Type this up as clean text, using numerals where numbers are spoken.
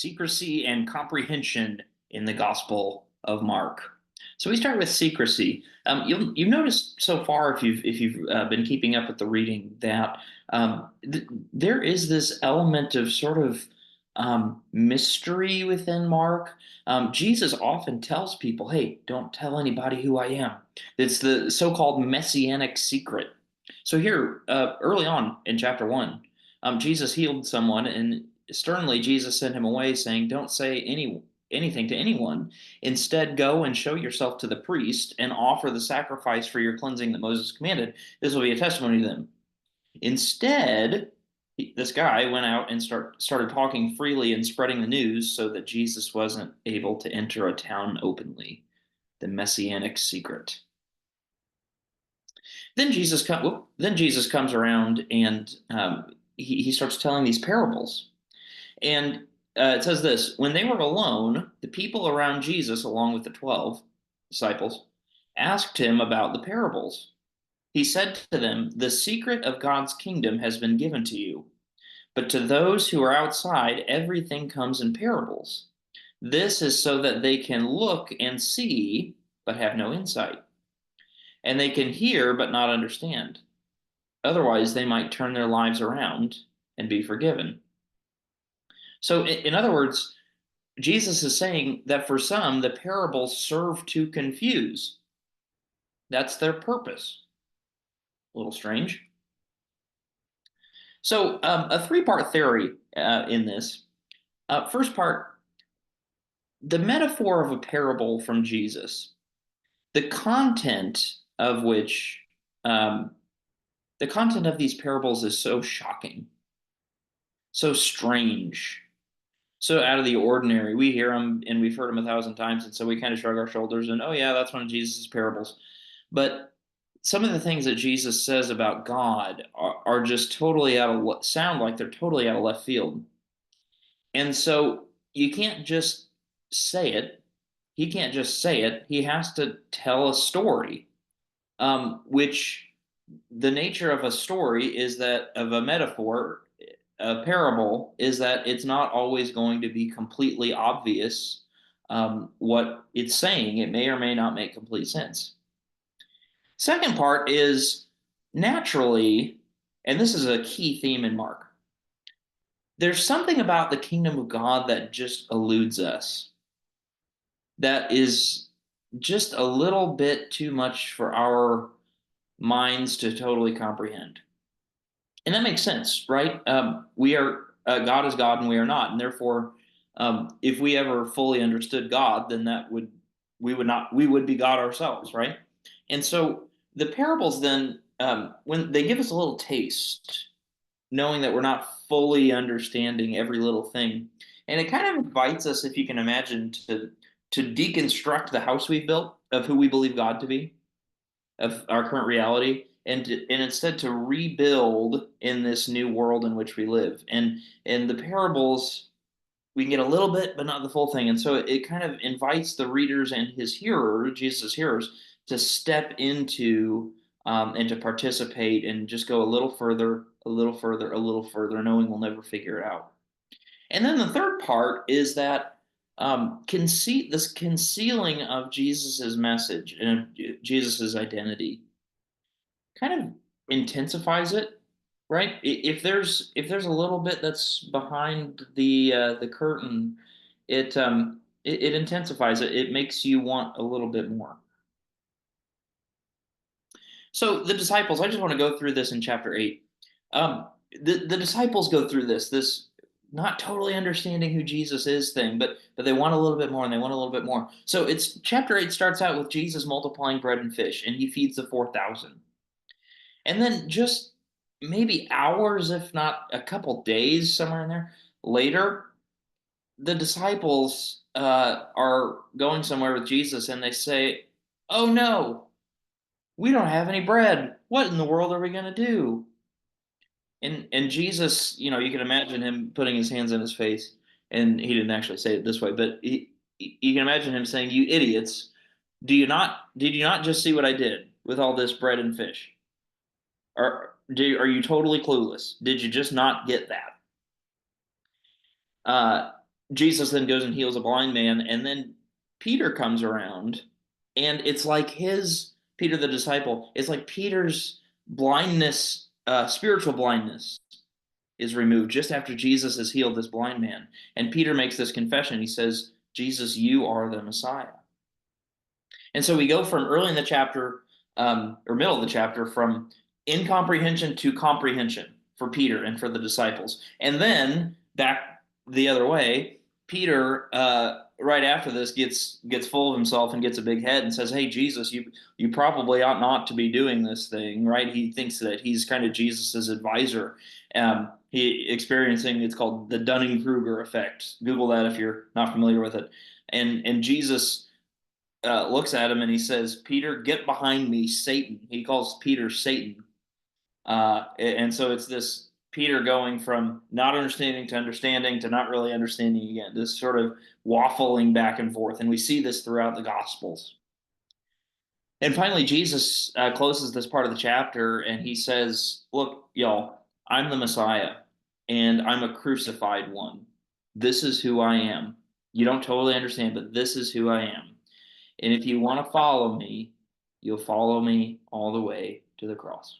secrecy and comprehension in the Gospel of Mark. So we start with secrecy. You've noticed so far, if you've been keeping up with the reading, that there is this element of sort of mystery within Mark. Jesus often tells people, "Hey, don't tell anybody who I am." It's the so-called messianic secret. So here, early on in chapter one, Jesus healed someone, and sternly Jesus sent him away, saying, "Don't say anything to anyone. Instead, go and show yourself to the priest and offer the sacrifice for your cleansing that Moses commanded. This will be a testimony to them." Instead, this guy went out and started talking freely and spreading the news so that Jesus wasn't able to enter a town openly. The messianic secret. Then Jesus comes around, and he starts telling these parables. And it says this: when they were alone, the people around Jesus, along with the 12 disciples, asked him about the parables. He said to them, "The secret of God's kingdom has been given to you, but to those who are outside, everything comes in parables. This is so that they can look and see, but have no insight, and they can hear, but not understand. Otherwise, they might turn their lives around and be forgiven." So, in other words, Jesus is saying that for some, the parables serve to confuse. That's their purpose. A little strange. So, a three-part theory in this. First part, the metaphor of a parable from Jesus, the content of which, the content of these parables is so shocking, so strange, so out of the ordinary. We hear them and we've heard them 1,000 times, and so we kind of shrug our shoulders and, oh yeah, that's one of Jesus' parables. But some of the things that Jesus says about God are just totally sound like they're totally out of left field. And so you can't just say it. He can't just say it. He has to tell a story, which the nature of a story is that of a metaphor, a parable, is that it's not always going to be completely obvious what it's saying. It may or may not make complete sense. Second part is naturally, and this is a key theme in Mark, there's something about the kingdom of God that just eludes us, that is just a little bit too much for our minds to totally comprehend. And that makes sense, right? We are God is God and we are not, and therefore, if we ever fully understood God, then we would be God ourselves, right? And so the parables then, when they give us a little taste, knowing that we're not fully understanding every little thing, and it kind of invites us, if you can imagine, to deconstruct the house we've built of who we believe God to be, of our current reality, and instead to rebuild in this new world in which we live. And in the parables, we can get a little bit, but not the full thing. And so it kind of invites the readers and his hearers, Jesus' hearers, to step into and to participate and just go a little further, a little further, a little further, knowing we'll never figure it out. And then the third part is that this concealing of Jesus's message and Jesus's identity kind of intensifies it, right? If there's a little bit that's behind the curtain, it intensifies it. It makes you want a little bit more. So the disciples, I just want to go through this in chapter 8. The disciples go through this not totally understanding who Jesus is thing, but they want a little bit more and they want a little bit more. So it's chapter 8 starts out with Jesus multiplying bread and fish, and he feeds the 4,000. And then just maybe hours, if not a couple days, somewhere in there later, the disciples are going somewhere with Jesus, and they say, "Oh no, we don't have any bread. What in the world are we going to do?" And Jesus, you can imagine him putting his hands in his face, and he didn't actually say it this way, but you can imagine him saying, "You idiots, did you not just see what I did with all this bread and fish? Are you totally clueless? Did you just not get that?" Jesus then goes and heals a blind man, and then Peter comes around, and it's like his Peter the disciple. It's like Peter's blindness, spiritual blindness, is removed just after Jesus has healed this blind man. And Peter makes this confession. He says, Jesus, you are the Messiah. And so we go from early in the chapter, or middle of the chapter, from incomprehension to comprehension for Peter and for the disciples. And then back the other way, Peter, right after this, gets full of himself and gets a big head and says, "Hey, Jesus, you probably ought not to be doing this thing." Right? He thinks that he's kind of Jesus's advisor. He experiencing, it's called the Dunning-Kruger effect. Google that if you're not familiar with it. And Jesus looks at him and he says, "Peter, get behind me, Satan." He calls Peter Satan. And so it's this Peter going from not understanding to understanding to not really understanding again, this sort of waffling back and forth. And we see this throughout the Gospels. And finally, Jesus closes this part of the chapter and he says, "Look, y'all, I'm the Messiah and I'm a crucified one. This is who I am. You don't totally understand, but this is who I am. And if you want to follow me, you'll follow me all the way to the cross."